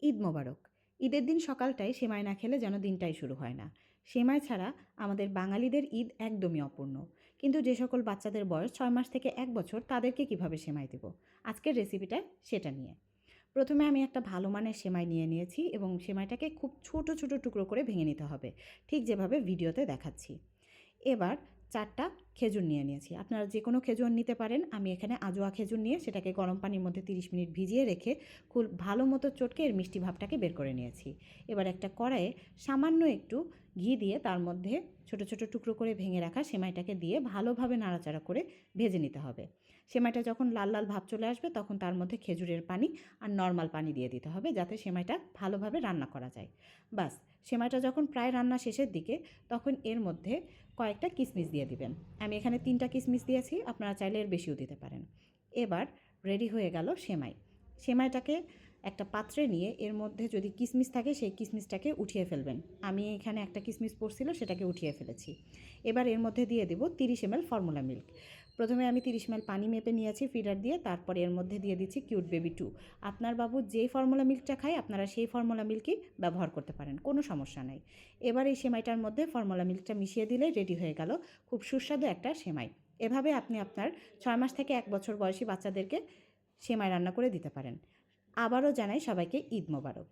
ঈদ মোবারক। ঈদের দিন সকালটায় সেমাই না খেলে যেন দিনটাই শুরু হয় না। সেমাই ছাড়া আমাদের বাঙালিদের ঈদ একদমই অপূর্ণ। কিন্তু যে সকল বাচ্চাদের বয়স 6 মাস থেকে 1 বছর তাদেরকে কিভাবে সেমাই দেব? আজকের রেসিপিটা সেটা নিয়ে। প্রথমে আমি একটা ভালো মানের সেমাই নিয়ে নিয়েছি এবং সেমাইটাকে খুব ছোট, ছোট টুকরো করে ভেঙে নিতে হবে। ঠিক যেভাবে ভিডিওতে দেখাচ্ছি। এবার 4টা খেজুর নিয়ে নিয়েছি। আপনারা যে কোনো খেজুর নিতে পারেন। আমি এখানে আজোয়া খেজুর নিয়ে সেটাকে গরম পানির মধ্যে 30 মিনিট ভিজিয়ে রেখে খুব ভালো মতো চটকে এর মিষ্টি ভাবটাকে বের করে নিয়েছি। এবার একটা কড়াইয়ে সামান্য একটু ঘি দিয়ে তার মধ্যে ছোট, ছোট টুকরো করে ভেঙে রাখা সেমাইটাকে দিয়ে ভালোভাবে নাড়াচাড়া করে ভেজে নিতে হবে। সেমাইটা যখন লাল, লাল ভাব চলে আসবে তখন তার মধ্যে খেজুরের পানি আর নরমাল পানি দিয়ে দিতে হবে যাতে সেমাইটা ভালোভাবে রান্না করা যায়। বাস, সেমাইটা যখন প্রায় রান্না শেষের দিকে তখন এর মধ্যে কয়েকটা কিশমিশ দিয়ে দিবেন। আমি এখানে 3টা কিশমিশ দিয়েছি, আপনারা চাইলে এর বেশিও দিতে পারেন। এবার রেডি হয়ে গেল সেমাই। সেমাইটাকে একটা পাত্রে নিয়ে এর মধ্যে যদি কিশমিশ থাকে সেই কিশমিশটাকে উঠিয়ে ফেলবেন। আমি এখানে একটা কিশমিশ পড়ছিল সেটাকে উঠিয়ে ফেলেছি। এবার এর মধ্যে দিয়ে দেব 30 ml ফর্মুলা মিল্ক। প্রথমে আমি 30 ml পানি মেপে নিয়েছি ফিডার দিয়ে, তারপরে এর মধ্যে দিয়ে দিচ্ছি কিউট বেবি 2। আপনার বাবু যেই ফর্মুলা মিল্কটা খায় আপনারা সেই ফর্মুলা মিল্কই ব্যবহার করতে পারেন, কোনো সমস্যা নাই। এবার এই সেমাইটার মধ্যে ফর্মুলা মিল্কটা মিশিয়ে দিলে রেডি হয়ে গেল খুব সুস্বাদু একটা সেমাই। এভাবে আপনি আপনার 6 মাস থেকে 1 বছর বয়সী বাচ্চাদেরকে সেমাই রান্না করে দিতে পারেন। আবারও জানাই সবাইকে ঈদ মোবারক।